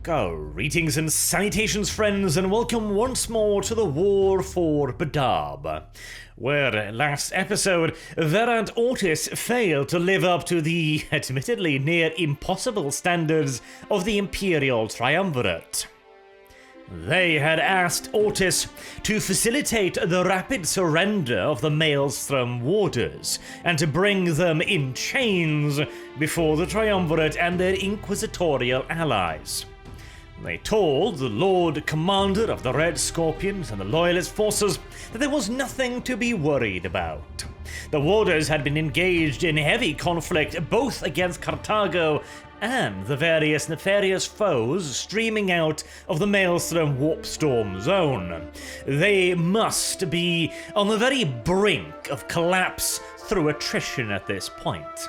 Greetings and salutations, friends, and welcome once more to the War for BADAB, where last episode, Verant Ortis failed to live up to the admittedly near impossible standards of the Imperial Triumvirate. They had asked Ortis to facilitate the rapid surrender of the Maelstrom warders and to bring them in chains before the Triumvirate and their inquisitorial allies. They told the Lord Commander of the Red Scorpions and the Loyalist forces that there was nothing to be worried about. The warders had been engaged in heavy conflict both against Cartago and the various nefarious foes streaming out of the Maelstrom Warpstorm zone. They must be on the very brink of collapse through attrition at this point.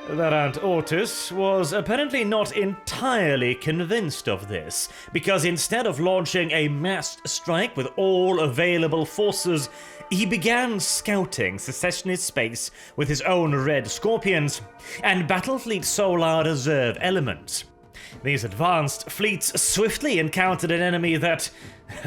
Verant Ortis was apparently not entirely convinced of this, because instead of launching a massed strike with all available forces, he began scouting Secessionist space with his own Red Scorpions and Battlefleet Solar Reserve elements. These advanced fleets swiftly encountered an enemy that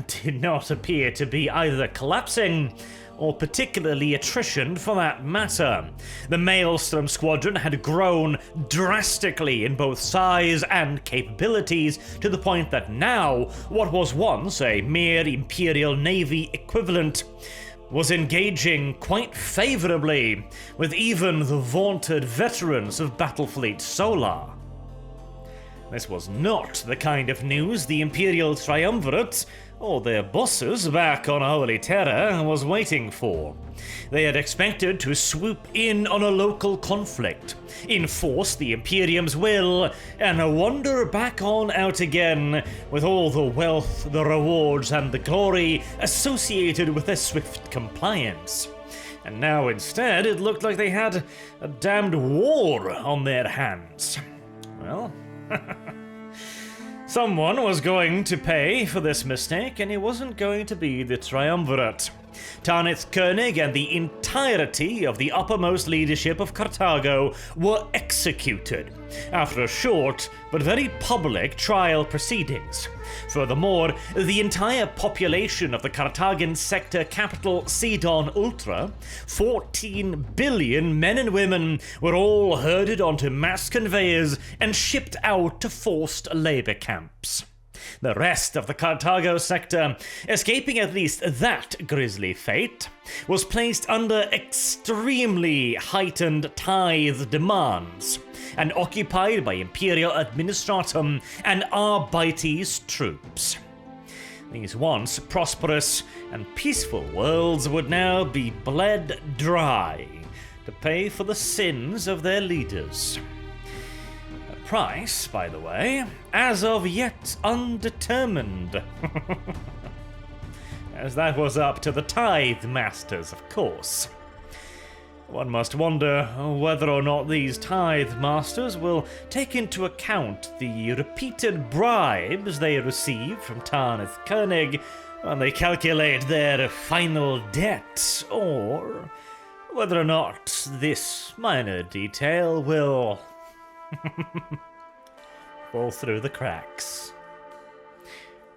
did not appear to be either collapsing or particularly attrition for that matter. The Maelstrom Squadron had grown drastically in both size and capabilities to the point that now, what was once a mere Imperial Navy equivalent was engaging quite favorably with even the vaunted veterans of Battlefleet Solar. This was not the kind of news the Imperial Triumvirate or their bosses back on Holy Terra was waiting for. They had expected to swoop in on a local conflict, enforce the Imperium's will, and wander back on out again with all the wealth, the rewards, and the glory associated with their swift compliance. And now instead it looked like they had a damned war on their hands. Well, someone was going to pay for this mistake, and it wasn't going to be the Triumvirate. Tarnith Koenig and the entirety of the uppermost leadership of Cartago were executed after a short but very public trial proceedings. Furthermore, the entire population of the Carthagan sector capital Sidon Ultra, 14 billion men and women, were all herded onto mass conveyors and shipped out to forced labor camps. The rest of the Cartago sector, escaping at least that grisly fate, was placed under extremely heightened tithe demands and occupied by Imperial Administratum and Arbites troops. These once prosperous and peaceful worlds would now be bled dry to pay for the sins of their leaders. Price, by the way, as of yet undetermined. As that was up to the tithe masters, of course. One must wonder whether or not these tithe masters will take into account the repeated bribes they receive from Tarnith Koenig when they calculate their final debt, or whether or not this minor detail will fall through the cracks.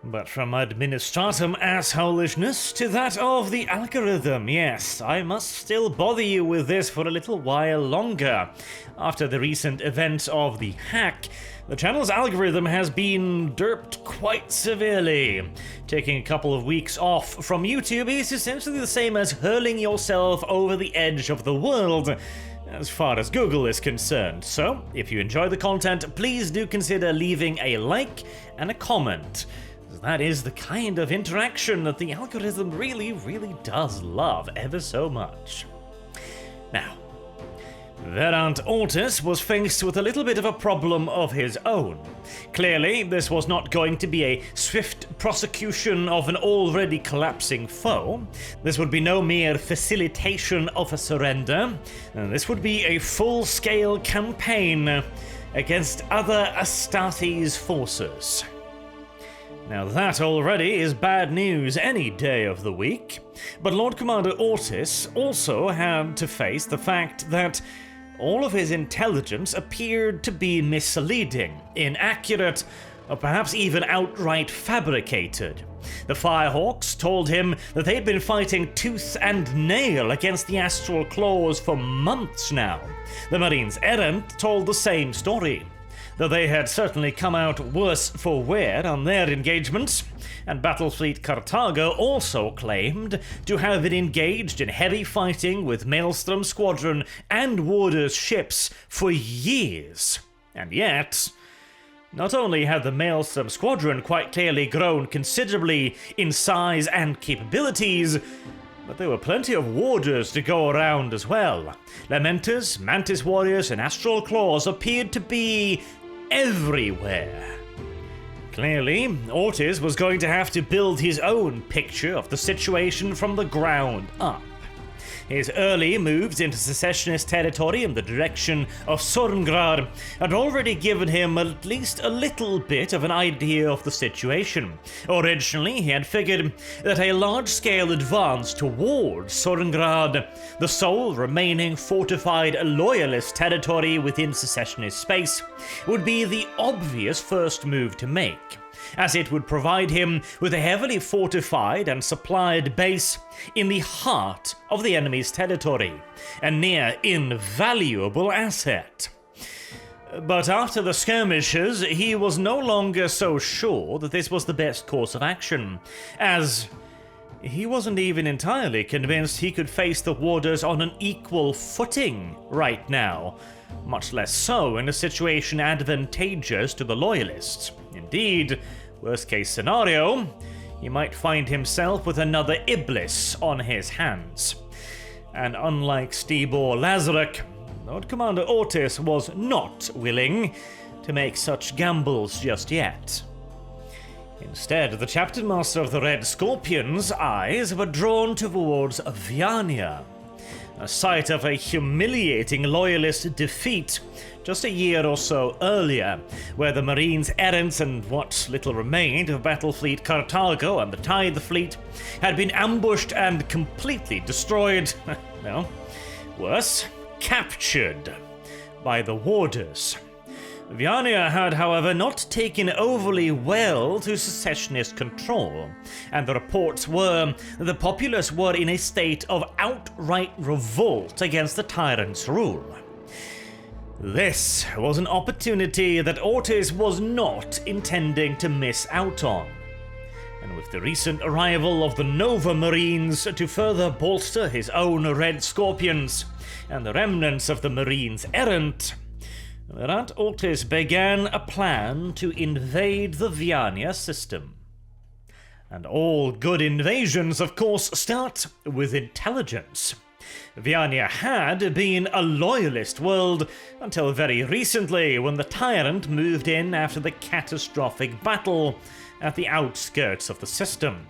But from administratum assholishness to that of the algorithm, yes, I must still bother you with this for a little while longer. After the recent events of the hack, the channel's algorithm has been derped quite severely. Taking a couple of weeks off from YouTube is essentially the same as hurling yourself over the edge of the world, as far as Google is concerned. So, if you enjoy the content, please do consider leaving a like and a comment. That is the kind of interaction that the algorithm really does love ever so much. Now, Verant Ortis was faced with a little bit of a problem of his own. Clearly, this was not going to be a swift prosecution of an already collapsing foe. This would be no mere facilitation of a surrender. This would be a full-scale campaign against other Astartes forces. Now that already is bad news any day of the week, but Lord Commander Ortis also had to face the fact that all of his intelligence appeared to be misleading, inaccurate, or perhaps even outright fabricated. The Firehawks told him that they'd been fighting tooth and nail against the astral claws for months now. The Marines Errant told the same story, though they had certainly come out worse for wear on their engagements, and Battlefleet Cartago also claimed to have been engaged in heavy fighting with Maelstrom Squadron and Warder's ships for years. And yet, not only had the Maelstrom Squadron quite clearly grown considerably in size and capabilities, but there were plenty of warders to go around as well. Lamenters, Mantis Warriors, and Astral Claws appeared to be everywhere. Clearly, Ortiz was going to have to build his own picture of the situation from the ground up. His early moves into Secessionist territory in the direction of Sorngrad had already given him at least a little bit of an idea of the situation. Originally, he had figured that a large-scale advance towards Sorngrad, the sole remaining fortified loyalist territory within Secessionist space, would be the obvious first move to make, as it would provide him with a heavily fortified and supplied base in the heart of the enemy's territory, a near invaluable asset. But after the skirmishes, he was no longer so sure that this was the best course of action, as he wasn't even entirely convinced he could face the Warders on an equal footing right now, much less so in a situation advantageous to the Loyalists. Indeed, worst case scenario, he might find himself with another Iblis on his hands. And unlike Stibor Lazarek, Lord Commander Ortiz was not willing to make such gambles just yet. Instead, the Chapter Master of the Red Scorpion's eyes were drawn towards Vyania, a site of a humiliating loyalist defeat just a year or so earlier, where the Marines Errant and what little remained of Battlefleet Cartago and the Tithe Fleet had been ambushed and completely destroyed, well, worse, captured by the Warders. Vyania had, however, not taken overly well to Secessionist control, and the reports were that the populace were in a state of outright revolt against the tyrant's rule. This was an opportunity that Ortiz was not intending to miss out on. And with the recent arrival of the Nova Marines to further bolster his own Red Scorpions, and the remnants of the Marines Errant, Ortiz began a plan to invade the Vyania system. And all good invasions, of course, start with intelligence. Vyania had been a loyalist world until very recently, when the tyrant moved in after the catastrophic battle at the outskirts of the system.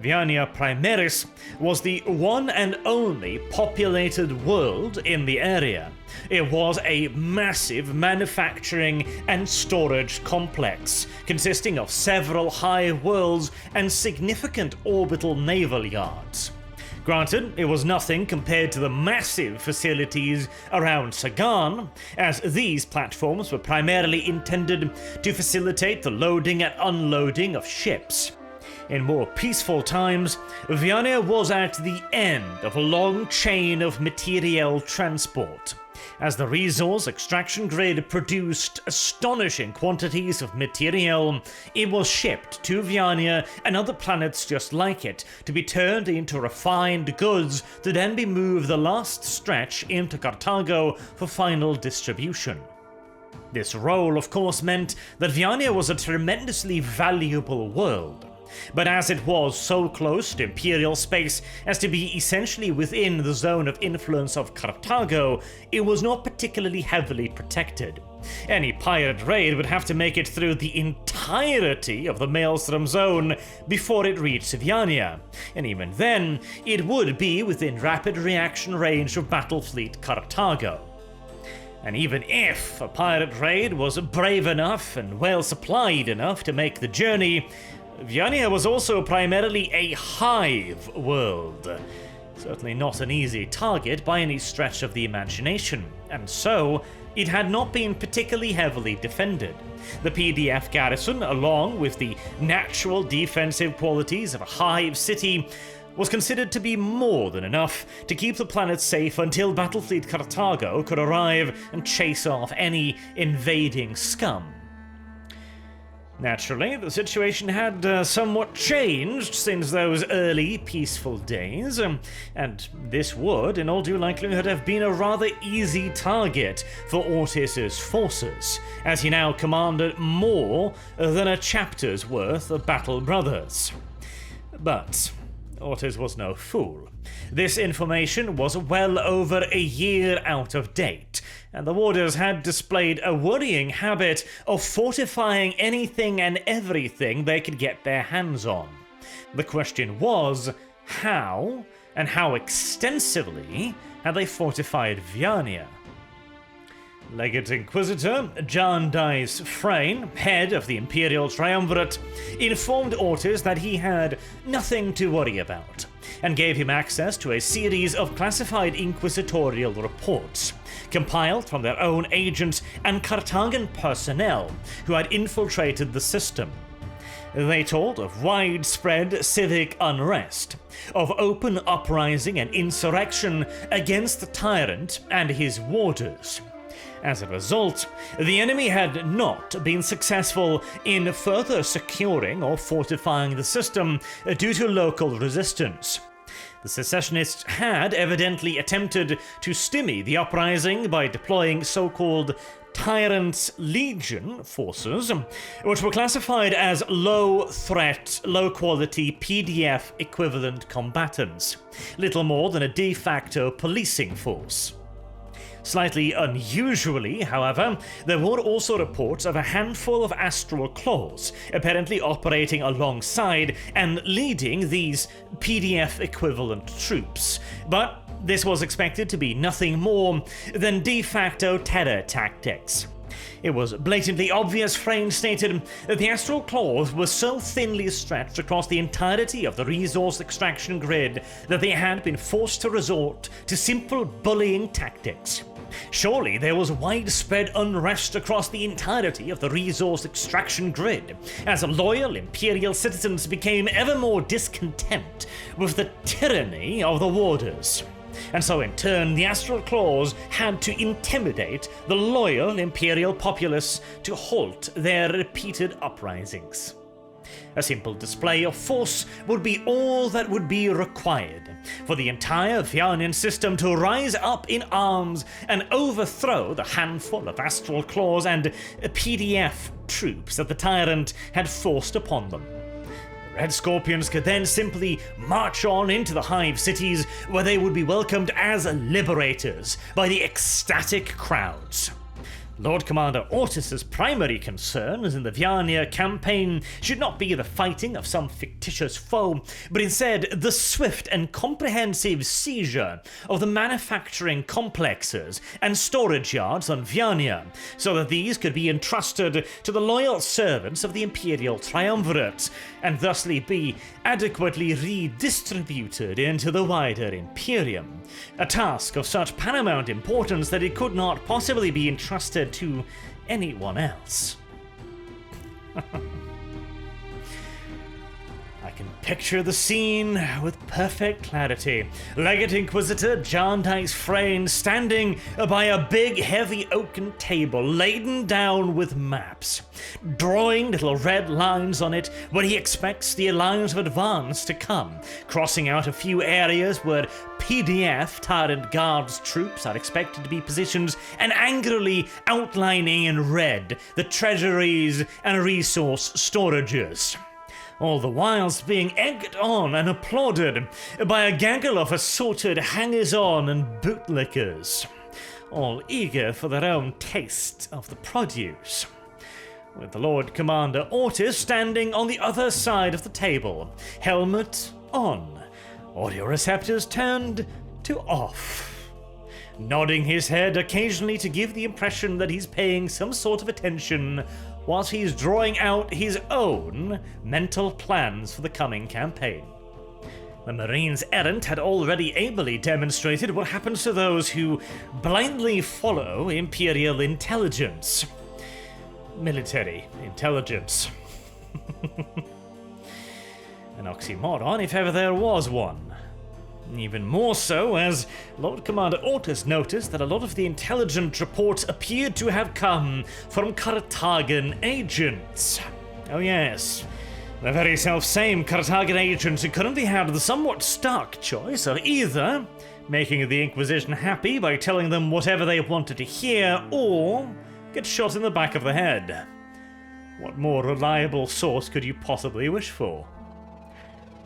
Vyania Primaris was the one and only populated world in the area. It was a massive manufacturing and storage complex, consisting of several high worlds and significant orbital naval yards. Granted, it was nothing compared to the massive facilities around Sagan, as these platforms were primarily intended to facilitate the loading and unloading of ships. In more peaceful times, Vyania was at the end of a long chain of materiel transport. As the resource extraction grid produced astonishing quantities of materiel, it was shipped to Vyania and other planets just like it to be turned into refined goods to then be moved the last stretch into Cartago for final distribution. This role, of course, meant that Vyania was a tremendously valuable world. But as it was so close to Imperial space as to be essentially within the zone of influence of Cartago, it was not particularly heavily protected. Any pirate raid would have to make it through the entirety of the Maelstrom zone before it reached Vyania, and even then, it would be within rapid reaction range of Battlefleet Cartago. And even if a pirate raid was brave enough and well supplied enough to make the journey, Vyania was also primarily a hive world, Certainly not an easy target by any stretch of the imagination, and so it had not been particularly heavily defended. The PDF garrison, along with the natural defensive qualities of a hive city, was considered to be more than enough to keep the planet safe until Battlefleet Cartago could arrive and chase off any invading scum. Naturally, the situation had somewhat changed since those early peaceful days, and this would, in all due likelihood, have been a rather easy target for Ortis's forces, as he now commanded more than a chapter's worth of battle brothers. But Ortis was no fool. This information was well over a year out of date, and the warders had displayed a worrying habit of fortifying anything and everything they could get their hands on. The question was, how, and how extensively, had they fortified Vyania? Legate Inquisitor Jarndyce Frayne, head of the Imperial Triumvirate, informed Ortis that he had nothing to worry about, and gave him access to a series of classified inquisitorial reports, compiled from their own agents and Cartagan personnel who had infiltrated the system. They told of widespread civic unrest, of open uprising and insurrection against the tyrant and his warders. As a result, the enemy had not been successful in further securing or fortifying the system due to local resistance. The Secessionists had evidently attempted to stymie the uprising by deploying so-called Tyrant's Legion forces, which were classified as low-threat, low-quality PDF equivalent combatants, little more than a de facto policing force. Slightly unusually, however, there were also reports of a handful of astral claws apparently operating alongside and leading these PDF-equivalent troops, but this was expected to be nothing more than de facto terror tactics. It was blatantly obvious, Frayne stated, that the astral claws were so thinly stretched across the entirety of the resource extraction grid that they had been forced to resort to simple bullying tactics. Surely there was widespread unrest across the entirety of the resource extraction grid, as loyal Imperial citizens became ever more discontent with the tyranny of the warders. And so in turn, the Astral Claws had to intimidate the loyal Imperial populace to halt their repeated uprisings. A simple display of force would be all that would be required for the entire Vyanian system to rise up in arms and overthrow the handful of Astral Claws and PDF troops that the tyrant had forced upon them. The Red Scorpions could then simply march on into the hive cities, where they would be welcomed as liberators by the ecstatic crowds. Lord Commander Ortis's primary concerns in the Vyania campaign should not be the fighting of some fictitious foe, but instead the swift and comprehensive seizure of the manufacturing complexes and storage yards on Vyania, so that these could be entrusted to the loyal servants of the Imperial Triumvirate, and thusly be adequately redistributed into the wider Imperium, a task of such paramount importance that it could not possibly be entrusted to anyone else. I can picture the scene with perfect clarity. Legate Inquisitor Jarndyce Frayne standing by a big heavy oaken table laden down with maps, drawing little red lines on it where he expects the lines of advance to come, crossing out a few areas where PDF Tyrant Guard's troops are expected to be positioned, and angrily outlining in red the treasuries and resource storages. All the whilst being egged on and applauded by a gaggle of assorted hangers-on and bootlickers, all eager for their own taste of the produce. With the Lord Commander Ortis standing on the other side of the table, helmet on, audio receptors turned to off, nodding his head occasionally to give the impression that he's paying some sort of attention whilst he's drawing out his own mental plans for the coming campaign. The Marines errant had already ably demonstrated what happens to those who blindly follow Imperial intelligence. Military intelligence. An oxymoron if ever there was one. Even more so as Lord Commander Ortis noticed that a lot of the intelligence reports appeared to have come from Cartagan agents. Oh yes, the very self-same Cartagan agents who currently had the somewhat stark choice of either making the Inquisition happy by telling them whatever they wanted to hear, or get shot in the back of the head. What more reliable source could you possibly wish for?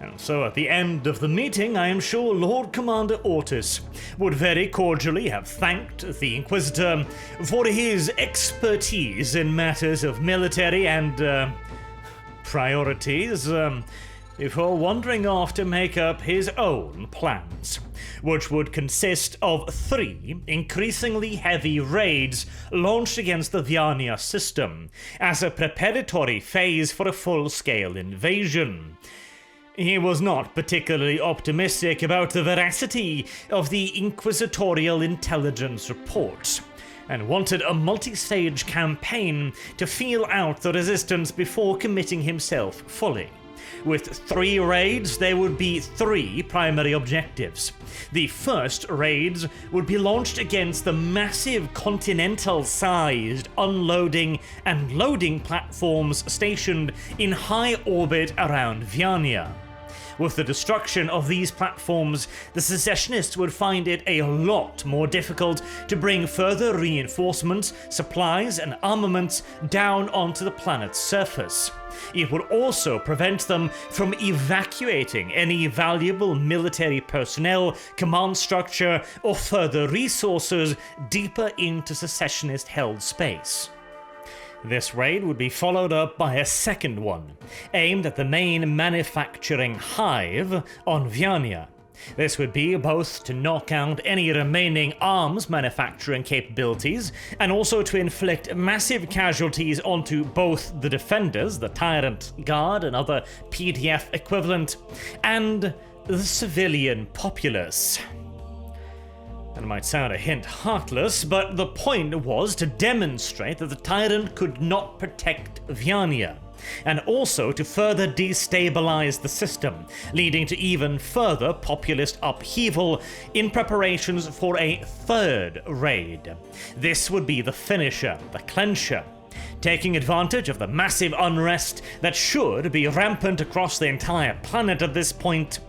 And so at the end of the meeting, I am sure Lord Commander Ortis would very cordially have thanked the Inquisitor for his expertise in matters of military and priorities, before wandering off to make up his own plans, which would consist of 3 increasingly heavy raids launched against the Vyania system as a preparatory phase for a full-scale invasion. He was not particularly optimistic about the veracity of the inquisitorial intelligence reports, and wanted a multi-stage campaign to feel out the resistance before committing himself fully. With 3 raids, there would be 3 primary objectives. The first raids would be launched against the massive continental-sized unloading and loading platforms stationed in high orbit around Vyania. With the destruction of these platforms, the Secessionists would find it a lot more difficult to bring further reinforcements, supplies, and armaments down onto the planet's surface. It would also prevent them from evacuating any valuable military personnel, command structure, or further resources deeper into Secessionist-held space. This raid would be followed up by a second one, aimed at the main manufacturing hive on Vyania. This would be both to knock out any remaining arms manufacturing capabilities, and also to inflict massive casualties onto both the defenders, the Tyrant Guard and other PDF equivalent, and the civilian populace. That might sound a hint heartless, but the point was to demonstrate that the Tyrant could not protect Vyania, and also to further destabilize the system, leading to even further populist upheaval in preparations for a third raid. This would be the finisher, the clencher. Taking advantage of the massive unrest that should be rampant across the entire planet at this point,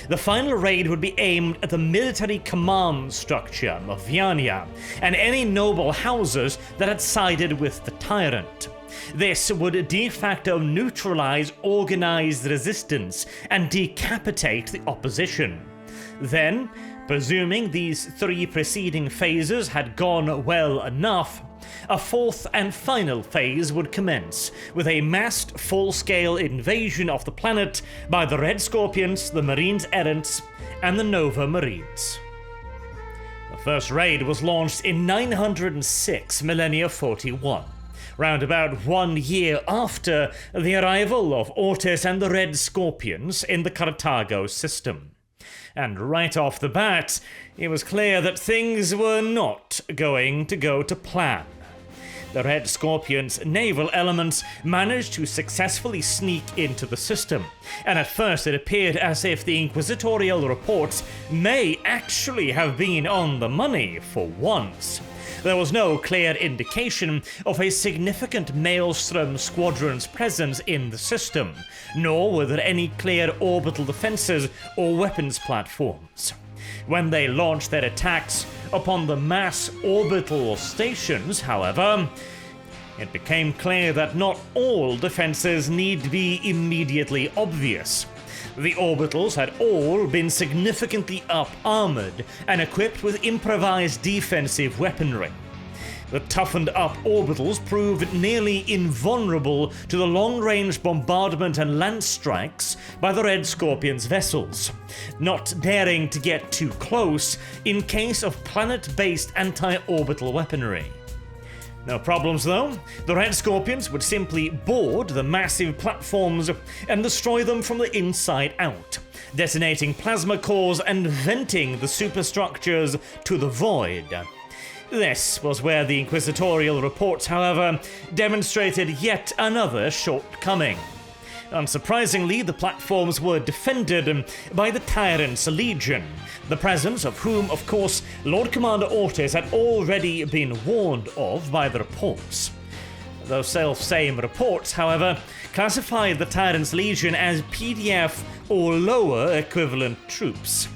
the final raid would be aimed at the military command structure of Vyania and any noble houses that had sided with the Tyrant. This would de facto neutralize organized resistance and decapitate the opposition. Then, presuming these 3 preceding phases had gone well enough, a 4th and final phase would commence, with a massed full-scale invasion of the planet by the Red Scorpions, the Marines Errants, and the Nova Marines. The first raid was launched in 906 Millennia 41, round about 1 year after the arrival of Ortis and the Red Scorpions in the Cartago system. And right off the bat, it was clear that things were not going to go to plan. The Red Scorpion's naval elements managed to successfully sneak into the system, and at first it appeared as if the inquisitorial reports may actually have been on the money for once. There was no clear indication of a significant Maelstrom squadron's presence in the system, nor were there any clear orbital defenses or weapons platforms. When they launched their attacks upon the mass orbital stations, however, it became clear that not all defenses need be immediately obvious. The orbitals had all been significantly up-armored and equipped with improvised defensive weaponry. The toughened-up orbitals proved nearly invulnerable to the long-range bombardment and lance strikes by the Red Scorpion's vessels, not daring to get too close in case of planet-based anti-orbital weaponry. No problems though. The Red Scorpions would simply board the massive platforms and destroy them from the inside out, detonating plasma cores and venting the superstructures to the void. This was where the inquisitorial reports, however, demonstrated yet another shortcoming. Unsurprisingly, the platforms were defended by the Tyrant's Legion, the presence of whom, of course, Lord Commander Ortis had already been warned of by the reports. Those self-same reports, however, classified the Tyrant's Legion as PDF or lower equivalent troops.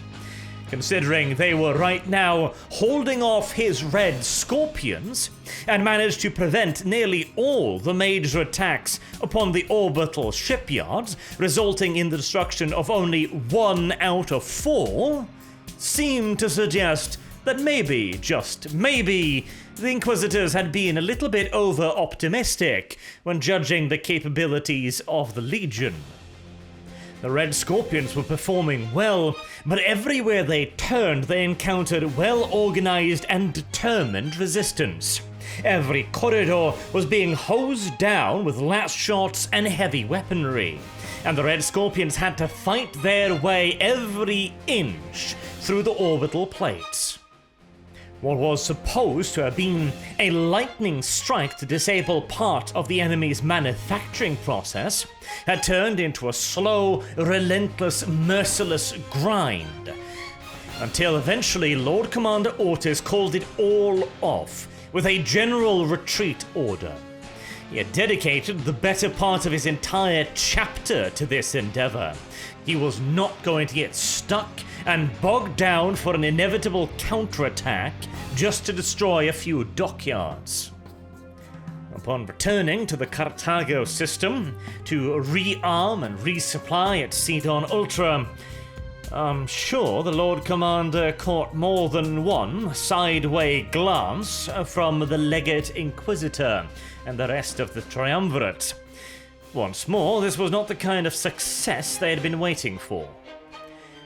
Considering they were right now holding off his Red Scorpions and managed to prevent nearly all the major attacks upon the orbital shipyards, resulting in the destruction of only 1 out of 4, seemed to suggest that maybe, just maybe, the Inquisitors had been a little bit over-optimistic when judging the capabilities of the Legion. The Red Scorpions were performing well, but everywhere they turned they encountered well-organized and determined resistance. Every corridor was being hosed down with last shots and heavy weaponry, and the Red Scorpions had to fight their way every inch through the orbital plates. What was supposed to have been a lightning strike to disable part of the enemy's manufacturing process had turned into a slow, relentless, merciless grind, until eventually Lord Commander Ortis called it all off with a general retreat order. He had dedicated the better part of his entire chapter to this endeavor. He was not going to get stuck and bogged down for an inevitable counterattack just to destroy a few dockyards. Upon returning to the Cartago system to rearm and resupply at Sidon Ultra, I'm sure the Lord Commander caught more than one sideway glance from the Legate Inquisitor and the rest of the Triumvirate. Once more, this was not the kind of success they had been waiting for.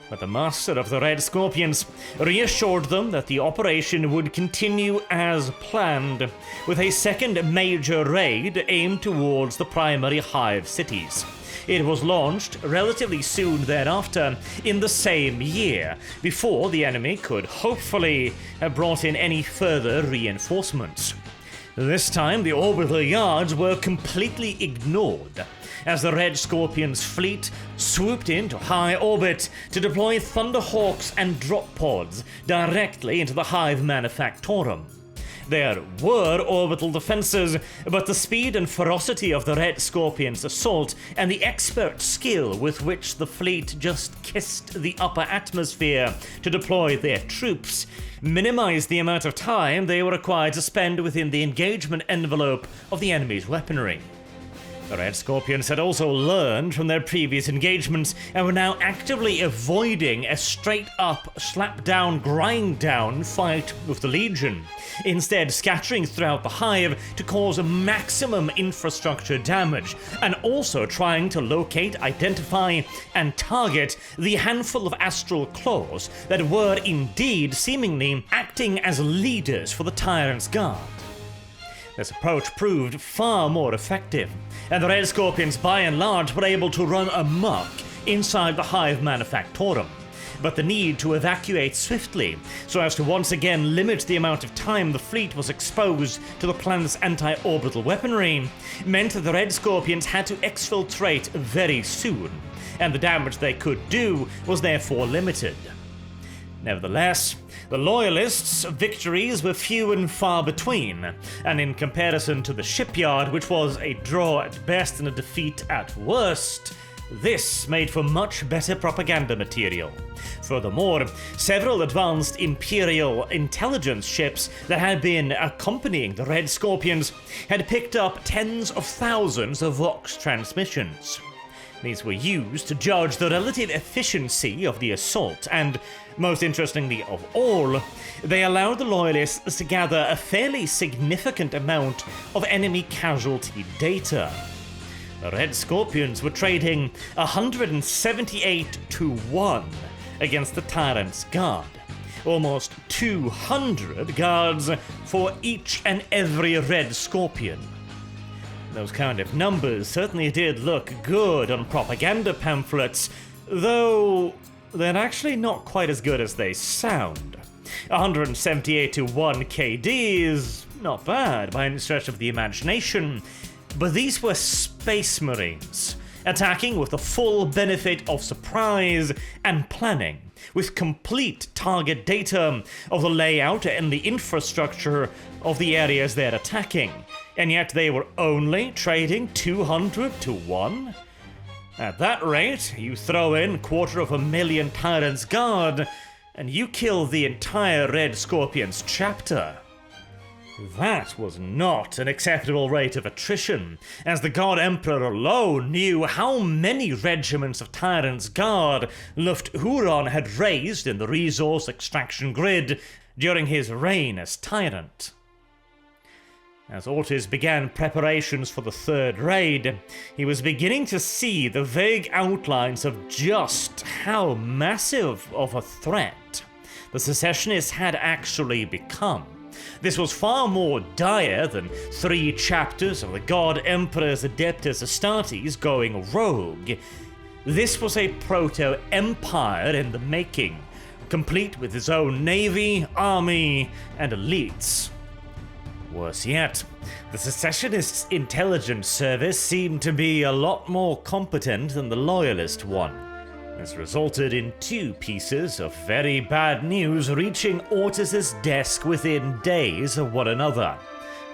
But the Master of the Red Scorpions reassured them that the operation would continue as planned, with a second major raid aimed towards the primary hive cities. It was launched relatively soon thereafter in the same year, before the enemy could hopefully have brought in any further reinforcements. This time, the orbital yards were completely ignored, as the Red Scorpion's fleet swooped into high orbit to deploy Thunderhawks and drop pods directly into the Hive Manufactorum. There were orbital defenses, but the speed and ferocity of the Red Scorpion's assault and the expert skill with which the fleet just kissed the upper atmosphere to deploy their troops minimized the amount of time they were required to spend within the engagement envelope of the enemy's weaponry. The Red Scorpions had also learned from their previous engagements and were now actively avoiding a straight-up, slap-down, grind-down fight with the Legion, instead scattering throughout the Hive to cause maximum infrastructure damage, and also trying to locate, identify, and target the handful of astral claws that were indeed seemingly acting as leaders for the Tyrant's Guard. This approach proved far more effective, and the Red Scorpions by and large were able to run amok inside the Hive Manufactorum. But the need to evacuate swiftly, so as to once again limit the amount of time the fleet was exposed to the planet's anti-orbital weaponry, meant that the Red Scorpions had to exfiltrate very soon, and the damage they could do was therefore limited. Nevertheless, the Loyalists' victories were few and far between, and in comparison to the shipyard, which was a draw at best and a defeat at worst, this made for much better propaganda material. Furthermore, several advanced Imperial intelligence ships that had been accompanying the Red Scorpions had picked up tens of thousands of Vox transmissions. These were used to judge the relative efficiency of the assault, and, most interestingly of all, they allowed the Loyalists to gather a fairly significant amount of enemy casualty data. The Red Scorpions were trading 178 to 1 against the Tyrant's Guard, almost 200 guards for each and every Red Scorpion. Those kind of numbers certainly did look good on propaganda pamphlets, though they're actually not quite as good as they sound. 178 to 1 KD is not bad by any stretch of the imagination, but these were Space Marines, attacking with the full benefit of surprise and planning, with complete target data of the layout and the infrastructure of the areas they're attacking, and yet they were only trading 200 to 1? At that rate, you throw in 250,000 Tyrant's Guard, and you kill the entire Red Scorpion's chapter. That was not an acceptable rate of attrition, as the God Emperor alone knew how many regiments of Tyrant's Guard Huron had raised in the resource extraction grid during his reign as tyrant. As Ortiz began preparations for the third raid, he was beginning to see the vague outlines of just how massive of a threat the Secessionists had actually become. This was far more dire than 3 chapters of the God Emperor's Adeptus Astartes going rogue. This was a proto-empire in the making, complete with its own navy, army, and elites. Worse yet, the Secessionists' intelligence service seemed to be a lot more competent than the Loyalist one. This resulted in 2 pieces of very bad news reaching Ortiz's desk within days of one another.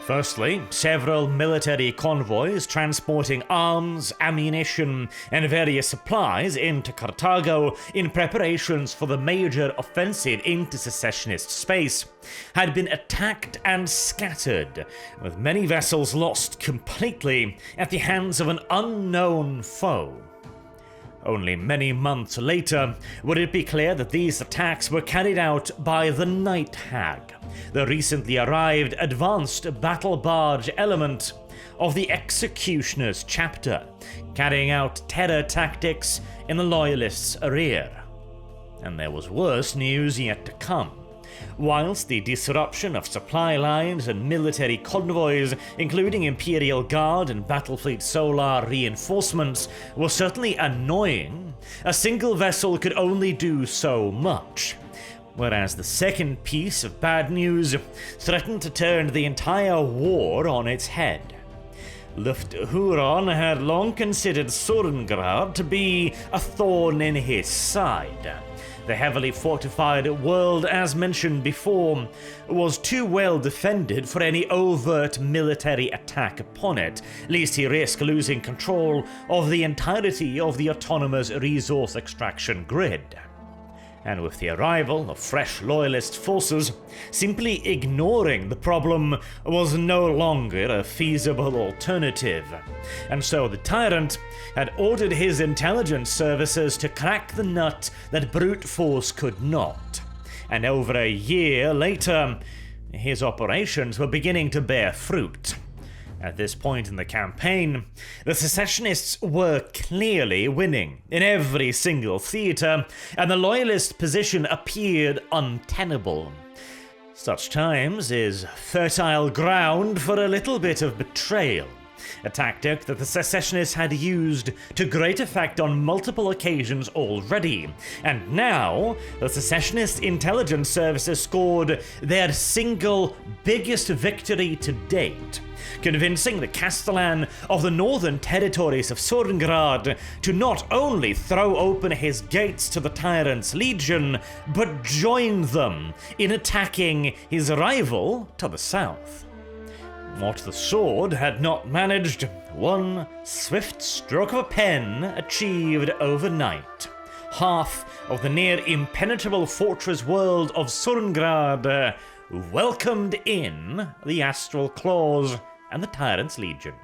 Firstly, several military convoys transporting arms, ammunition, and various supplies into Cartago in preparations for the major offensive into Secessionist space had been attacked and scattered, with many vessels lost completely at the hands of an unknown foe. Only many months later would it be clear that these attacks were carried out by the Night Hag, the recently arrived advanced battle barge element of the Executioner's chapter, carrying out terror tactics in the Loyalists' rear. And there was worse news yet to come. Whilst the disruption of supply lines and military convoys, including Imperial Guard and Battlefleet Solar reinforcements, was certainly annoying, a single vessel could only do so much. Whereas the second piece of bad news threatened to turn the entire war on its head. Huron had long considered Sorengrad to be a thorn in his side. The heavily fortified world, as mentioned before, was too well defended for any overt military attack upon it, lest he risk losing control of the entirety of the autonomous resource extraction grid. And with the arrival of fresh Loyalist forces, simply ignoring the problem was no longer a feasible alternative. And so the tyrant had ordered his intelligence services to crack the nut that brute force could not. And over a year later, his operations were beginning to bear fruit. At this point in the campaign, the Secessionists were clearly winning in every single theatre, and the Loyalist position appeared untenable. Such times is fertile ground for a little bit of betrayal, a tactic that the Secessionists had used to great effect on multiple occasions already, and now the Secessionist intelligence services scored their single biggest victory to date, convincing the Castellan of the northern territories of Sorengrad to not only throw open his gates to the Tyrant's Legion, but join them in attacking his rival to the south. What the sword had not managed, one swift stroke of a pen achieved overnight. Half of the near impenetrable fortress world of Sorengrad welcomed in the Astral Claws and the Tyrant's Legion.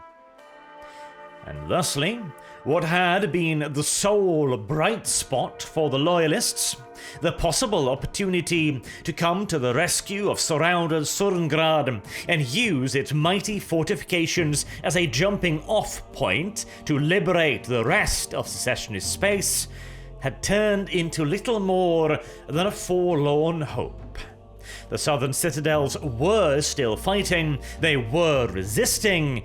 And thusly, what had been the sole bright spot for the Loyalists, the possible opportunity to come to the rescue of surrounded Sorengrad and use its mighty fortifications as a jumping-off point to liberate the rest of Secessionist space, had turned into little more than a forlorn hope. The southern citadels were still fighting, they were resisting,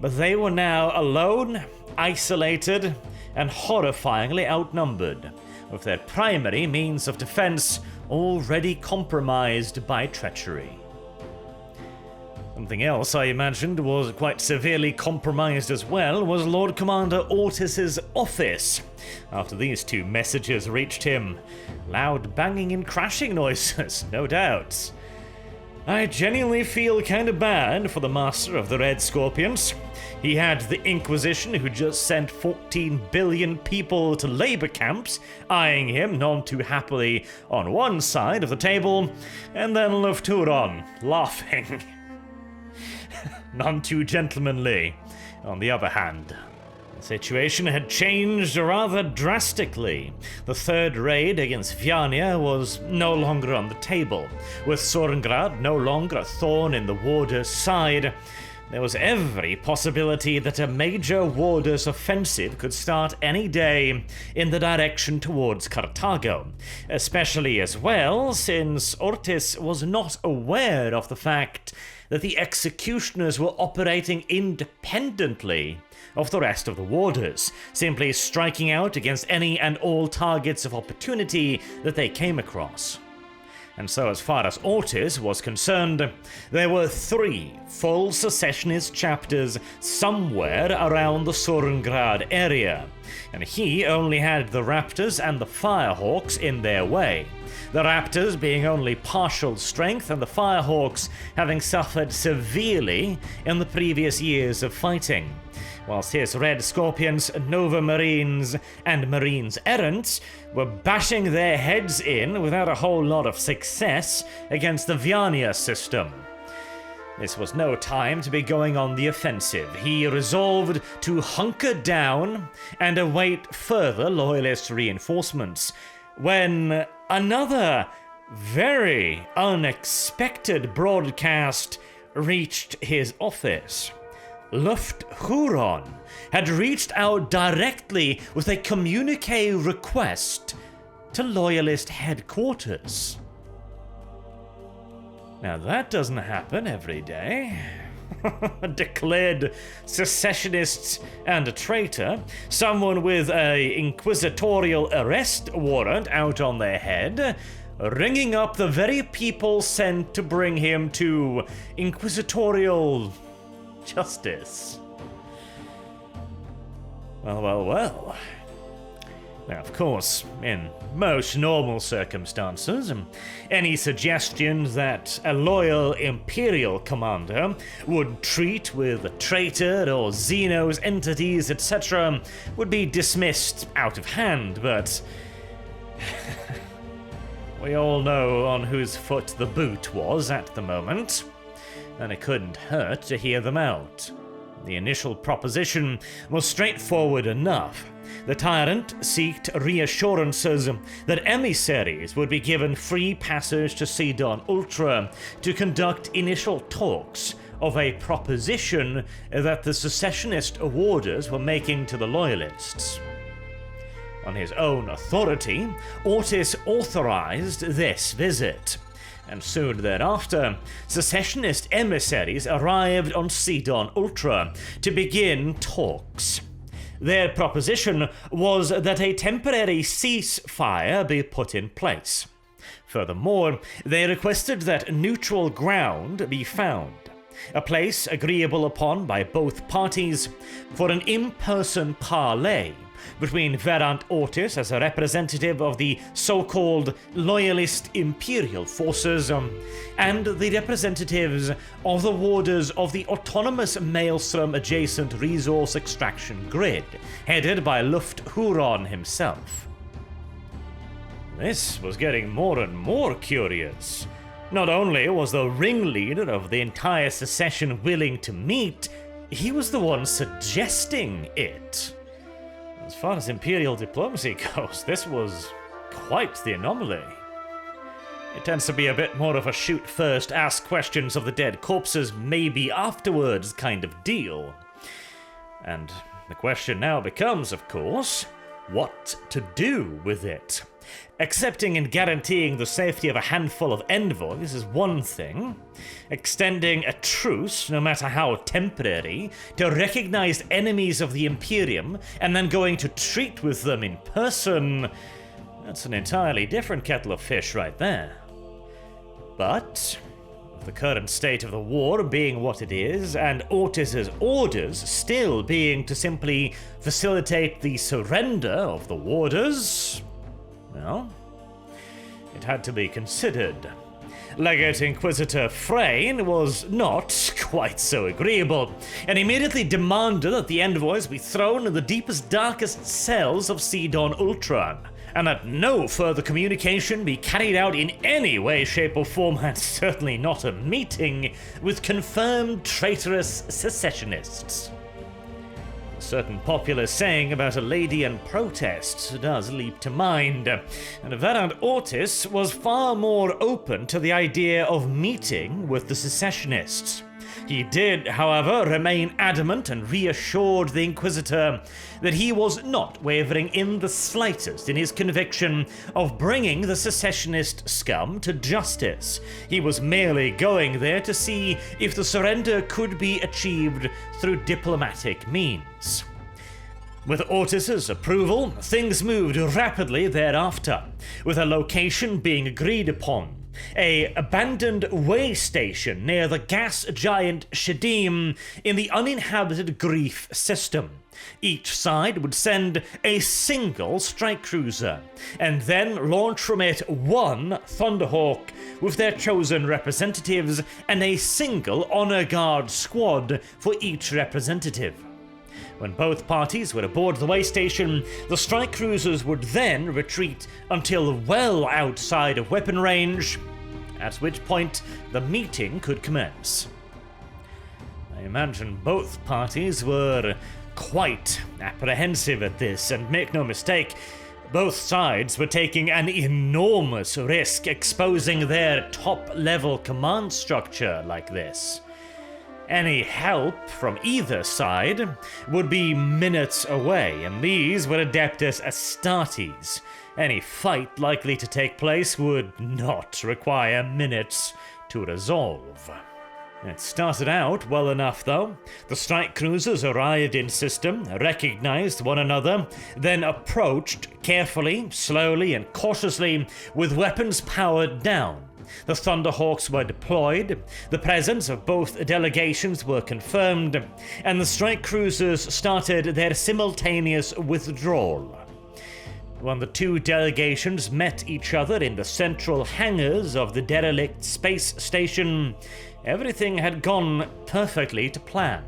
but they were now alone, isolated, and horrifyingly outnumbered, with their primary means of defense already compromised by treachery. Something else I imagined was quite severely compromised as well was Lord Commander Ortis's office, after these two messages reached him. Loud banging and crashing noises, no doubt. I genuinely feel kinda bad for the master of the Red Scorpions. He had the Inquisition, who just sent 14 billion people to labor camps, eyeing him none too happily on one side of the table, and then left Huron, laughing. None too gentlemanly, on the other hand. The situation had changed rather drastically. The third raid against Vyania was no longer on the table. With Sorengrad no longer a thorn in the Warder's side, there was every possibility that a major Warder's offensive could start any day in the direction towards Cartago, especially as well since Ortis was not aware of the fact that the executioners were operating independently of the rest of the Warders, simply striking out against any and all targets of opportunity that they came across. And so as far as Ortis was concerned, there were 3 full Secessionist chapters somewhere around the Sorengrad area, and he only had the Raptors and the Firehawks in their way. The Raptors being only partial strength and the Firehawks having suffered severely in the previous years of fighting, whilst his Red Scorpions, Nova Marines, and Marines Errants were bashing their heads in without a whole lot of success against the Vyania system. This was no time to be going on the offensive. He resolved to hunker down and await further Loyalist reinforcements, when another very unexpected broadcast reached his office. Luft Huron had reached out directly with a communique request to Loyalist headquarters. Now that doesn't happen every day. Declared secessionists and a traitor, someone with a inquisitorial arrest warrant out on their head, ringing up the very people sent to bring him to inquisitorial justice. Well. Now, of course, in most normal circumstances, any suggestion that a loyal Imperial commander would treat with a traitor or Xenos entities, etc., would be dismissed out of hand, but we all know on whose foot the boot was at the moment, and it couldn't hurt to hear them out. The initial proposition was straightforward enough. The tyrant sought reassurances that emissaries would be given free passage to Sidon Ultra to conduct initial talks of a proposition that the secessionist warders were making to the Loyalists. On his own authority, Ortis authorized this visit, and soon thereafter, secessionist emissaries arrived on Sidon Ultra to begin talks. Their proposition was that a temporary ceasefire be put in place. Furthermore, they requested that neutral ground be found, a place agreeable upon by both parties for an in-person parlay between Verant Ortis as a representative of the so-called Loyalist Imperial forces and the representatives of the warders of the autonomous Maelstrom-adjacent resource extraction grid, headed by Luft Huron himself. This was getting more and more curious. Not only was the ringleader of the entire secession willing to meet, he was the one suggesting it. As far as Imperial diplomacy goes, this was quite the anomaly. It tends to be a bit more of a shoot first, ask questions of the dead corpses, maybe afterwards kind of deal. And the question now becomes, of course, what to do with it. Accepting and guaranteeing the safety of a handful of envoys is one thing. Extending a truce, no matter how temporary, to recognized enemies of the Imperium and then going to treat with them in person, that's an entirely different kettle of fish right there. But with the current state of the war being what it is, and Ortis's orders still being to simply facilitate the surrender of the warders, well, it had to be considered. Legate Inquisitor Freyne was not quite so agreeable, and immediately demanded that the envoys be thrown in the deepest, darkest cells of Sidon Ultron, and that no further communication be carried out in any way, shape, or form, and certainly not a meeting, with confirmed traitorous secessionists. A certain popular saying about a lady and protest does leap to mind, and Verand Ortis was far more open to the idea of meeting with the secessionists. He did, however, remain adamant and reassured the Inquisitor that he was not wavering in the slightest in his conviction of bringing the secessionist scum to justice. He was merely going there to see if the surrender could be achieved through diplomatic means. With Ortis's approval, things moved rapidly thereafter, with a location being agreed upon. An abandoned way station near the gas giant Shadim in the uninhabited Grief system. Each side would send a single strike cruiser, and then launch from it one Thunderhawk with their chosen representatives and a single Honor Guard squad for each representative. When both parties were aboard the way station, the strike cruisers would then retreat until well outside of weapon range, at which point the meeting could commence. I imagine both parties were quite apprehensive at this, and make no mistake, both sides were taking an enormous risk exposing their top-level command structure like this. Any help from either side would be minutes away, and these were Adeptus Astartes. Any fight likely to take place would not require minutes to resolve. It started out well enough, though. The strike cruisers arrived in system, recognized one another, then approached carefully, slowly, and cautiously with weapons powered down. The Thunderhawks were deployed, the presence of both delegations were confirmed, and the strike cruisers started their simultaneous withdrawal. When the two delegations met each other in the central hangars of the derelict space station, everything had gone perfectly to plan.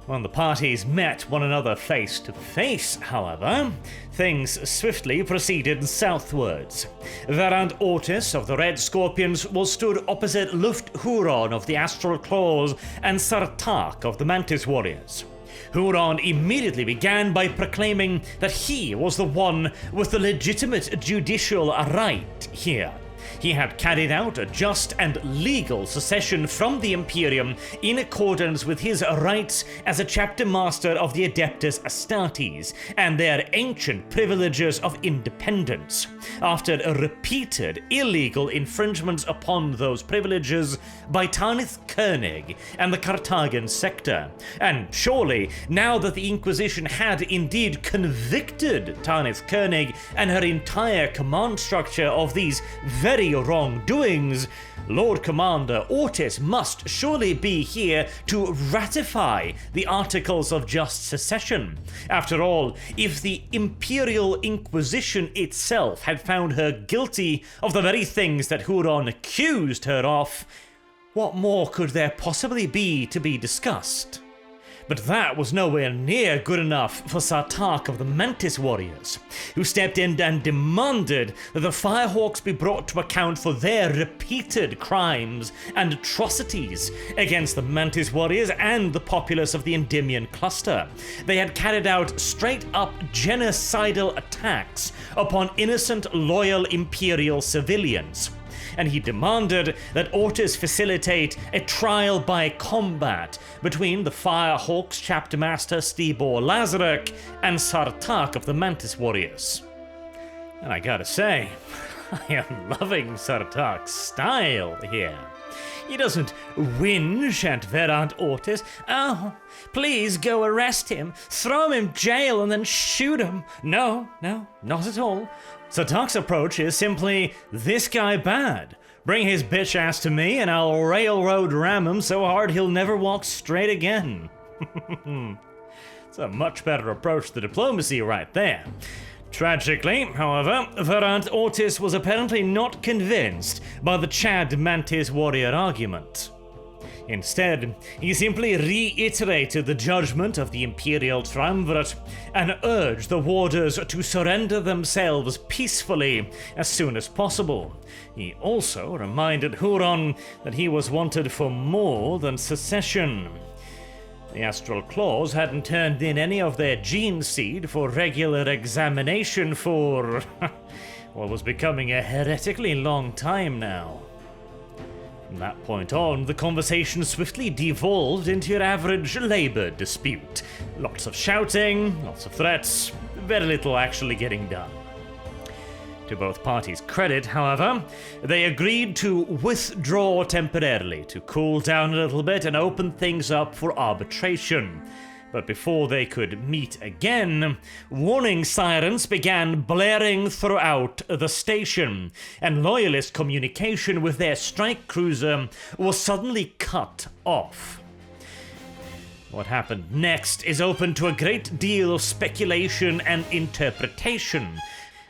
When the parties met one another face to face, however, things swiftly proceeded southwards. Verand Ortis of the Red Scorpions was stood opposite Luft Huron of the Astral Claws and Sartak of the Mantis Warriors. Huron immediately began by proclaiming that he was the one with the legitimate judicial right here. He had carried out a just and legal secession from the Imperium in accordance with his rights as a chapter master of the Adeptus Astartes and their ancient privileges of independence, after repeated illegal infringements upon those privileges by Tanith Koenig and the Cartagan sector. And surely, now that the Inquisition had indeed convicted Tanith Koenig and her entire command structure of these very wrongdoings, Lord Commander Ortis must surely be here to ratify the Articles of Just Secession. After all, if the Imperial Inquisition itself had found her guilty of the very things that Huron accused her of, what more could there possibly be to be discussed? But that was nowhere near good enough for Sartak of the Mantis Warriors, who stepped in and demanded that the Firehawks be brought to account for their repeated crimes and atrocities against the Mantis Warriors and the populace of the Endymion cluster. They had carried out straight-up genocidal attacks upon innocent loyal Imperial civilians. and he demanded that Ortis facilitate a trial by combat between the Firehawks chapter master Stibor Lazarek and Sartak of the Mantis Warriors. And I gotta say, I am loving Sartak's style here. He doesn't whinge at Verant Ortis. "Oh, please go arrest him, throw him in jail and then shoot him." No, not at all. Sartak's approach is simply, "This guy bad. Bring his bitch ass to me and I'll railroad ram him so hard he'll never walk straight again." It's a much better approach to diplomacy right there. Tragically, however, Verant Ortis was apparently not convinced by the Chad Mantis warrior argument. Instead, he simply reiterated the judgment of the Imperial Triumvirate and urged the warders to surrender themselves peacefully as soon as possible. He also reminded Huron that he was wanted for more than secession. The Astral Claws hadn't turned in any of their gene seed for regular examination for what was becoming a heretically long time now. From that point on, the conversation swiftly devolved into your average labor dispute. Lots of shouting, lots of threats, very little actually getting done. To both parties' credit, however, they agreed to withdraw temporarily to cool down a little bit and open things up for arbitration. But before they could meet again, warning sirens began blaring throughout the station, and Loyalist communication with their strike cruiser was suddenly cut off. What happened next is open to a great deal of speculation and interpretation,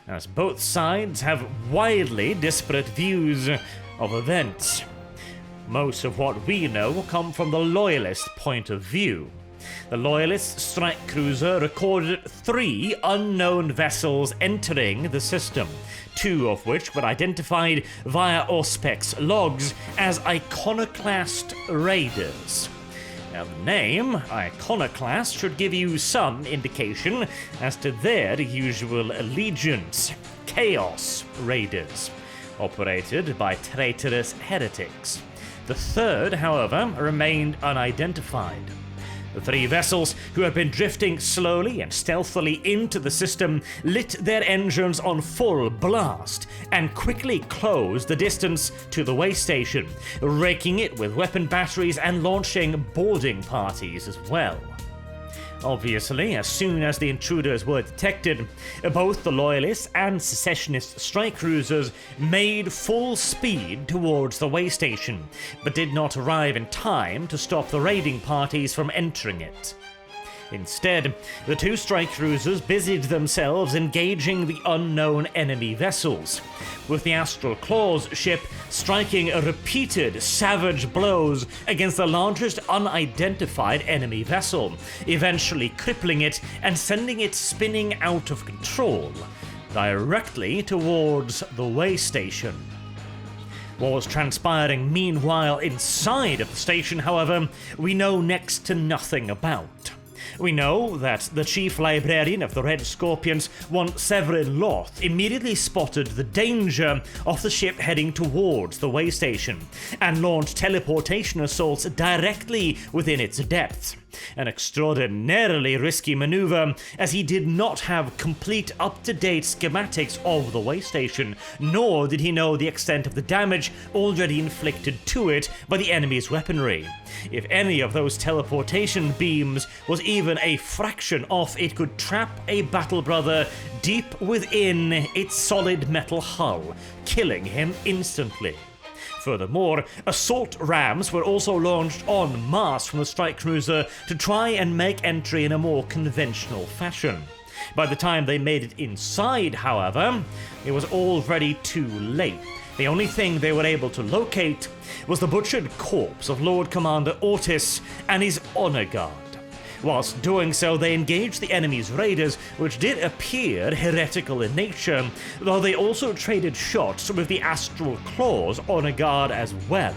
as both sides have wildly disparate views of events. Most of what we know will come from the Loyalist point of view. The Loyalist strike cruiser recorded 3 unknown vessels entering the system, 2 of which were identified via Auspec's logs as Iconoclast Raiders. Now, the name, Iconoclast, should give you some indication as to their usual allegiance: Chaos Raiders, operated by traitorous heretics. The third, however, remained unidentified. The 3 vessels, who had been drifting slowly and stealthily into the system, lit their engines on full blast and quickly closed the distance to the way station, raking it with weapon batteries and launching boarding parties as well. Obviously, as soon as the intruders were detected, both the Loyalist and Secessionist strike cruisers made full speed towards the way station, but did not arrive in time to stop the raiding parties from entering it. Instead, the 2 strike cruisers busied themselves engaging the unknown enemy vessels, with the Astral Claws ship striking repeated savage blows against the largest unidentified enemy vessel, eventually crippling it and sending it spinning out of control, directly towards the way station. What was transpiring meanwhile inside of the station, however, we know next to nothing about. We know that the chief librarian of the Red Scorpions, one Severin Loth, immediately spotted the danger of the ship heading towards the way station and launched teleportation assaults directly within its depths. An extraordinarily risky maneuver, as he did not have complete up-to-date schematics of the way station, nor did he know the extent of the damage already inflicted to it by the enemy's weaponry. If any of those teleportation beams was even a fraction off, it could trap a battle brother deep within its solid metal hull, killing him instantly. Furthermore, assault rams were also launched en masse from the strike cruiser to try and make entry in a more conventional fashion. By the time they made it inside, however, it was already too late. The only thing they were able to locate was the butchered corpse of Lord Commander Ortis and his honor guard. Whilst doing so, they engaged the enemy's raiders, which did appear heretical in nature, though they also traded shots with the Astral Claws honor guard as well.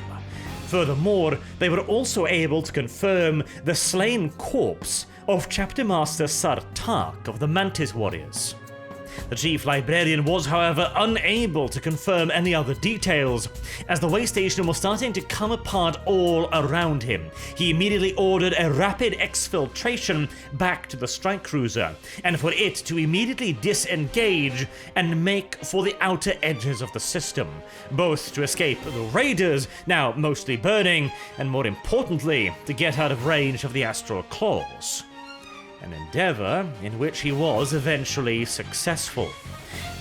Furthermore, they were also able to confirm the slain corpse of Chapter Master Sartak of the Mantis Warriors. The chief librarian was, however, unable to confirm any other details. As the way station was starting to come apart all around him, he immediately ordered a rapid exfiltration back to the strike cruiser, and for it to immediately disengage and make for the outer edges of the system, both to escape the raiders, now mostly burning, and more importantly, to get out of range of the astral claws. An endeavor in which he was eventually successful.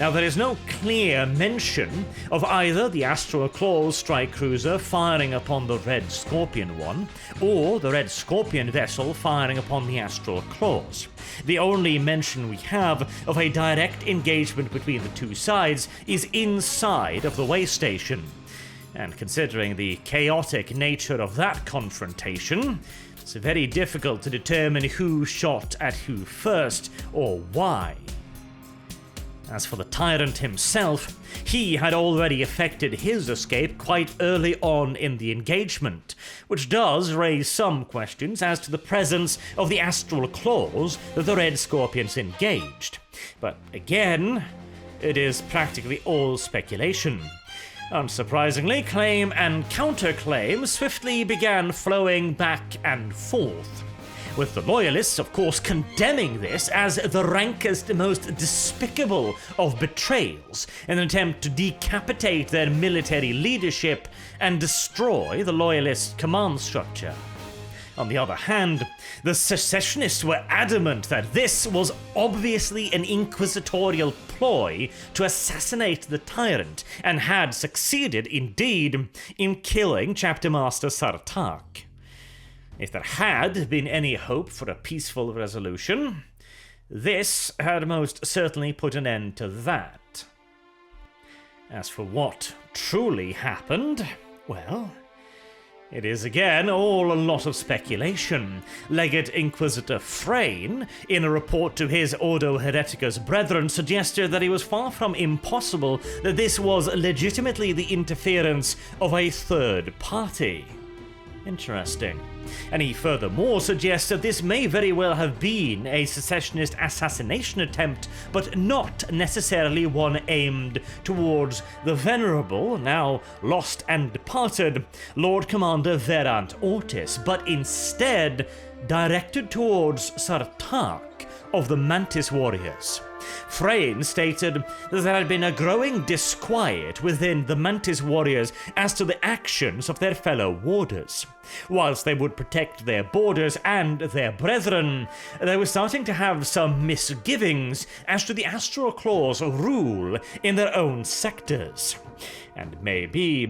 Now, there is no clear mention of either the Astral Claws strike cruiser firing upon the Red Scorpion one, or the Red Scorpion vessel firing upon the Astral Claws. The only mention we have of a direct engagement between the two sides is inside of the way station. And considering the chaotic nature of that confrontation, it's very difficult to determine who shot at who first, or why. As for the tyrant himself, he had already effected his escape quite early on in the engagement, which does raise some questions as to the presence of the astral claws that the Red Scorpions engaged. But again, it is practically all speculation. Unsurprisingly, claim and counterclaim swiftly began flowing back and forth, with the Loyalists, of course, condemning this as the rankest, most despicable of betrayals, in an attempt to decapitate their military leadership and destroy the Loyalist command structure. On the other hand, the Secessionists were adamant that this was obviously an inquisitorial ploy to assassinate the tyrant, and had succeeded, indeed, in killing Chapter Master Sartak. If there had been any hope for a peaceful resolution, this had most certainly put an end to that. As for what truly happened, well, it is again all a lot of speculation. Legate Inquisitor Frayne, in a report to his Ordo Hereticus brethren, suggested that it was far from impossible that this was legitimately the interference of a third party. Interesting. And he furthermore suggests that this may very well have been a secessionist assassination attempt, but not necessarily one aimed towards the venerable, now lost and departed, Lord Commander Verant Ortis, but instead directed towards Sartak of the Mantis Warriors. Frayne stated that there had been a growing disquiet within the Mantis Warriors as to the actions of their fellow warders. Whilst they would protect their borders and their brethren, they were starting to have some misgivings as to the Astral Claws' rule in their own sectors. And maybe,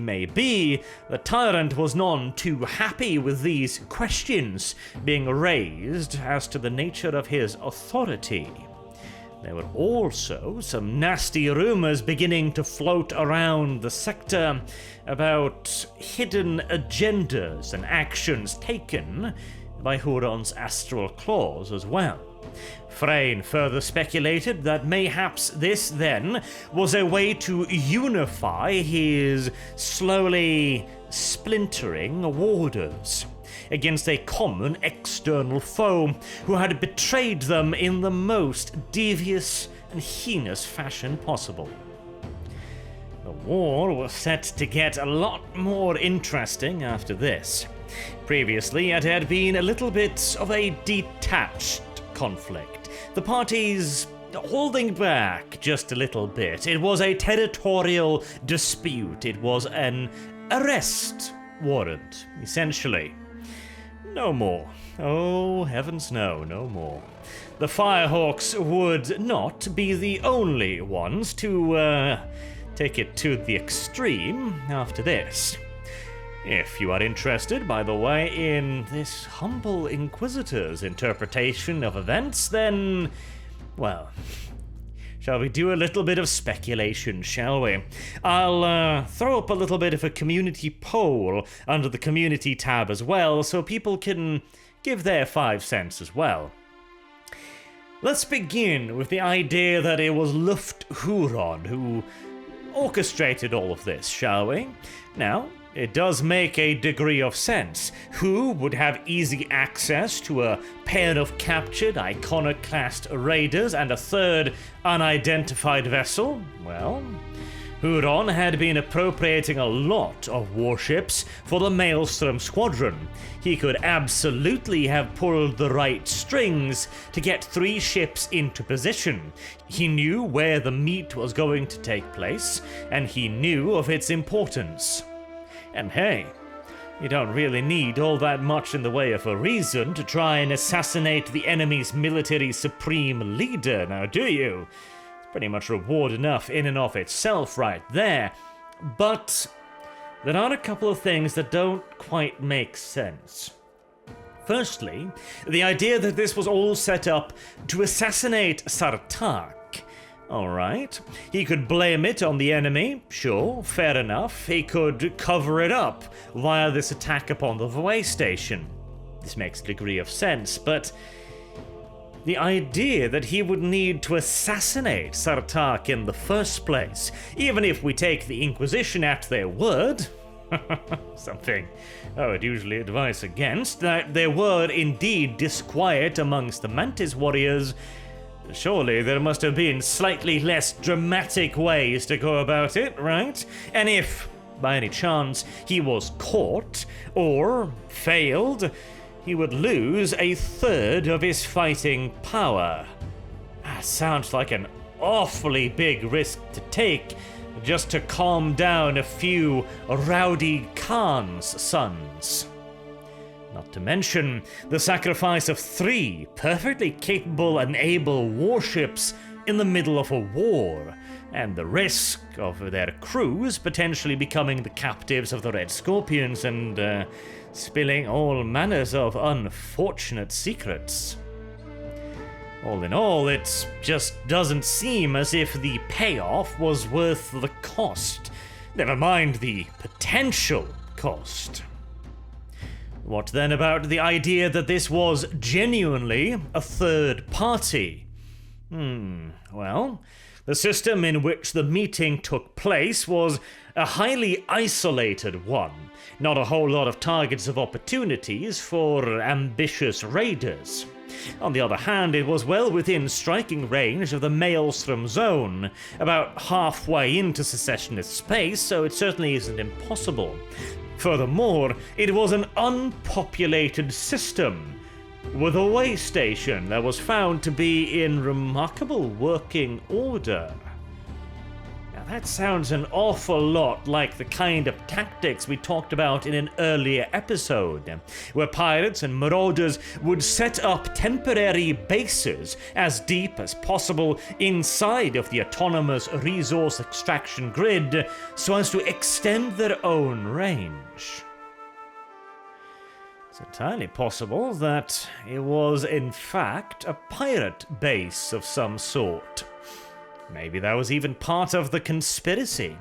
the tyrant was none too happy with these questions being raised as to the nature of his authority. There were also some nasty rumors beginning to float around the sector about hidden agendas and actions taken by Huron's Astral Claws as well. Frayne further speculated that mayhaps this then was a way to unify his slowly splintering warders against a common external foe who had betrayed them in the most devious and heinous fashion possible. The war was set to get a lot more interesting after this. Previously, it had been a little bit of a detached conflict, the parties holding back just a little bit. It was a territorial dispute. It was an arrest warrant, essentially. No more. Oh, heavens no, no more. The Firehawks would not be the only ones to take it to the extreme after this. If you are interested, by the way, in this humble Inquisitor's interpretation of events, then, well, shall we do a little bit of speculation, shall we? I'll throw up a little bit of a community poll under the community tab as well, so people can give their 5 cents as well. Let's begin with the idea that it was Luft Huron who orchestrated all of this, shall we? Now, it does make a degree of sense. Who would have easy access to a pair of captured iconoclast raiders and a third unidentified vessel? Well, Huron had been appropriating a lot of warships for the Maelstrom Squadron. He could absolutely have pulled the right strings to get 3 ships into position. He knew where the meet was going to take place, and he knew of its importance. And hey, you don't really need all that much in the way of a reason to try and assassinate the enemy's military supreme leader, now do you? It's pretty much reward enough in and of itself right there. But there are a couple of things that don't quite make sense. Firstly, the idea that this was all set up to assassinate Cartago. Alright, he could blame it on the enemy, sure, fair enough. He could cover it up via this attack upon the way station. This makes a degree of sense, but the idea that he would need to assassinate Cartago in the first place, even if we take the Inquisition at their word, something I would usually advise against, that there were indeed disquiet amongst the Mantis warriors, surely there must have been slightly less dramatic ways to go about it, right? And if, by any chance, he was caught or failed, he would lose a third of his fighting power. That sounds like an awfully big risk to take just to calm down a few rowdy Khan's sons. Not to mention the sacrifice of 3 perfectly capable and able warships in the middle of a war, and the risk of their crews potentially becoming the captives of the Red Scorpions and spilling all manners of unfortunate secrets. All in all, it just doesn't seem as if the payoff was worth the cost, never mind the potential cost. What then about the idea that this was genuinely a third party? Well, the system in which the meeting took place was a highly isolated one. Not a whole lot of targets of opportunities for ambitious raiders. On the other hand, it was well within striking range of the Maelstrom Zone, about halfway into Secessionist space, so it certainly isn't impossible. Furthermore, it was an unpopulated system, with a way station that was found to be in remarkable working order. Now that sounds an awful lot like the kind of tactics we talked about in an earlier episode, where pirates and marauders would set up temporary bases as deep as possible inside of the autonomous resource extraction grid so as to extend their own range. It's entirely possible that it was in fact a pirate base of some sort. Maybe that was even part of the conspiracy.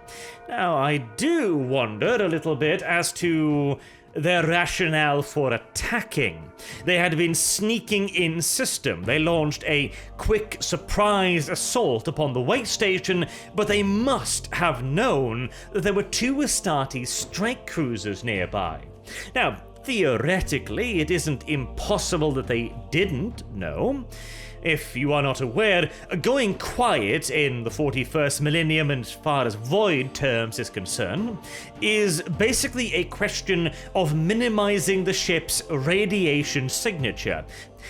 Now, I do wonder a little bit as to their rationale for attacking. They had been sneaking in system. They launched a quick surprise assault upon the way station, but they must have known that there were 2 Astarte strike cruisers nearby. Now, theoretically, it isn't impossible that they didn't know. If you are not aware, going quiet in the 41st millennium, as far as void terms is concerned, is basically a question of minimizing the ship's radiation signature.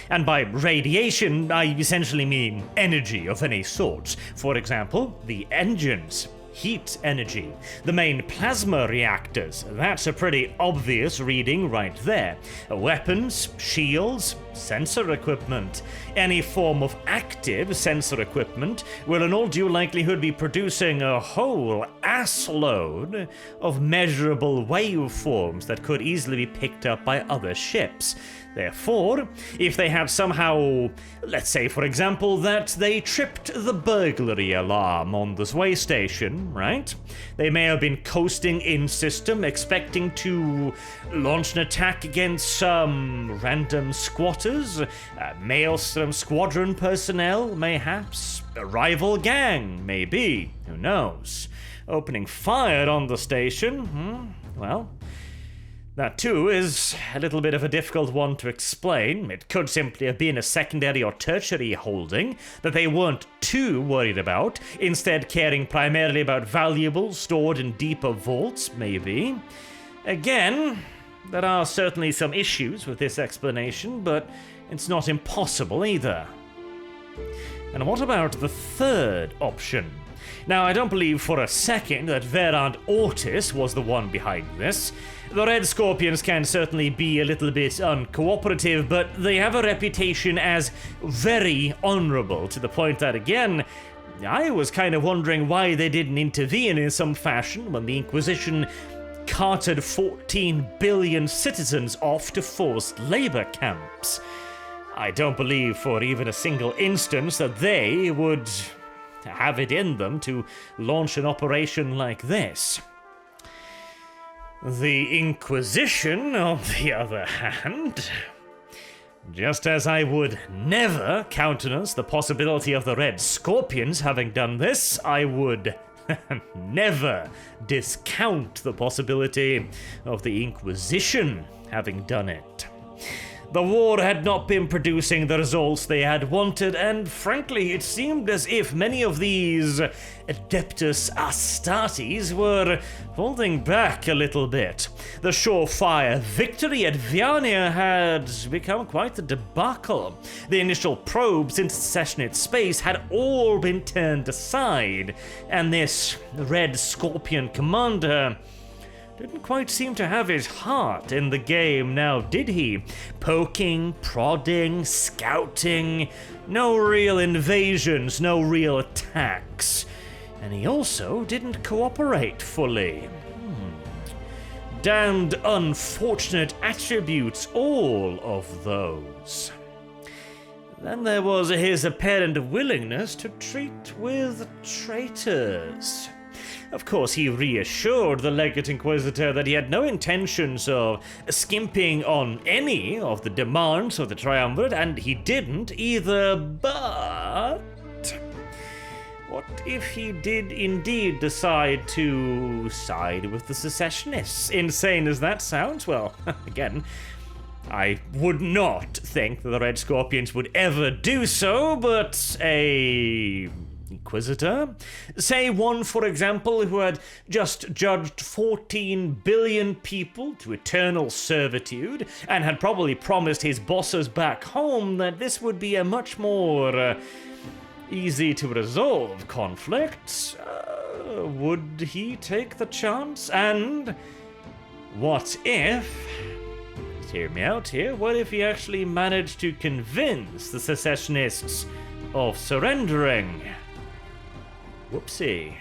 And by radiation, I essentially mean energy of any sort. For example, the engines. Heat energy. The main plasma reactors, that's a pretty obvious reading right there. Weapons, shields, sensor equipment. Any form of active sensor equipment will in all due likelihood be producing a whole assload of measurable waveforms that could easily be picked up by other ships. Therefore, if they had somehow, let's say for example, that they tripped the burglary alarm on this way station, right? They may have been coasting in system, expecting to launch an attack against some random squatters, Maelstrom Squadron personnel, mayhaps, a rival gang, maybe, who knows? Opening fire on the station, Well, that too is a little bit of a difficult one to explain. It could simply have been a secondary or tertiary holding that they weren't too worried about, instead caring primarily about valuables stored in deeper vaults, maybe. Again, there are certainly some issues with this explanation, but it's not impossible either. And what about the third option? Now, I don't believe for a second that Verand Ortis was the one behind this. The Red Scorpions can certainly be a little bit uncooperative, but they have a reputation as very honorable, to the point that, again, I was kind of wondering why they didn't intervene in some fashion when the Inquisition carted 14 billion citizens off to forced labor camps. I don't believe for even a single instance that they would have it in them to launch an operation like this. The Inquisition, on the other hand, just as I would never countenance the possibility of the Red Scorpions having done this, I would never discount the possibility of the Inquisition having done it. The war had not been producing the results they had wanted, and frankly, it seemed as if many of these Adeptus Astartes were holding back a little bit. The surefire victory at Vyania had become quite a debacle. The initial probes into Secessionist space had all been turned aside, and this Red Scorpion commander didn't quite seem to have his heart in the game now, did he? Poking, prodding, scouting, no real invasions, no real attacks. And he also didn't cooperate fully. Damned unfortunate attributes, all of those. Then there was his apparent willingness to treat with traitors. Of course, he reassured the Legate Inquisitor that he had no intentions of skimping on any of the demands of the Triumvirate, and he didn't either, but what if he did indeed decide to side with the Secessionists? Insane as that sounds, well, again, I would not think that the Red Scorpions would ever do so, but a Inquisitor, say one, for example, who had just judged 14 billion people to eternal servitude and had probably promised his bosses back home that this would be a much more easy to resolve conflict, would he take the chance? And what if, just hear me out here, what if he actually managed to convince the Secessionists of surrendering? Whoopsie.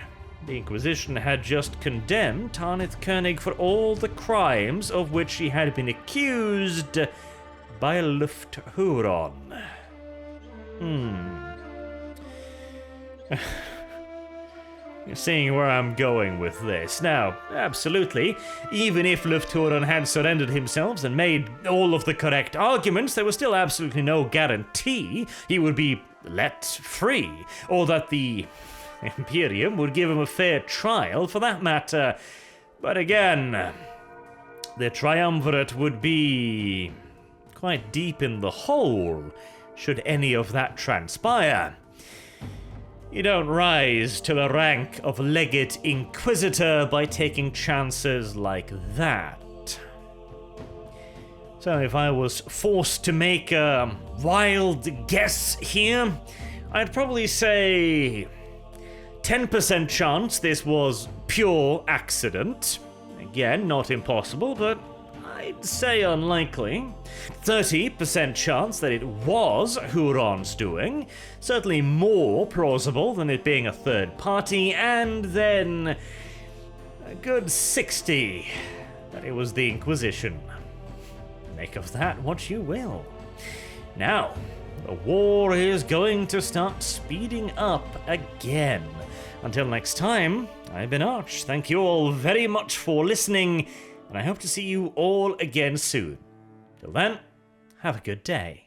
The Inquisition had just condemned Tarnith Koenig for all the crimes of which he had been accused by Luft Huron. You're seeing where I'm going with this. Now, absolutely, even if Luft Huron had surrendered himself and made all of the correct arguments, there was still absolutely no guarantee he would be let free, or that the Imperium would give him a fair trial for that matter. But again, the Triumvirate would be quite deep in the hole should any of that transpire. You don't rise to the rank of Legate Inquisitor by taking chances like that. So if I was forced to make a wild guess here, I'd probably say 10% chance this was pure accident. Again, not impossible, but I'd say unlikely. 30% chance that it was Huron's doing. Certainly more plausible than it being a third party. And then a good 60 that it was the Inquisition. Make of that what you will. Now, the war is going to start speeding up again. Until next time, I've been Arch. Thank you all very much for listening, and I hope to see you all again soon. Till then, have a good day.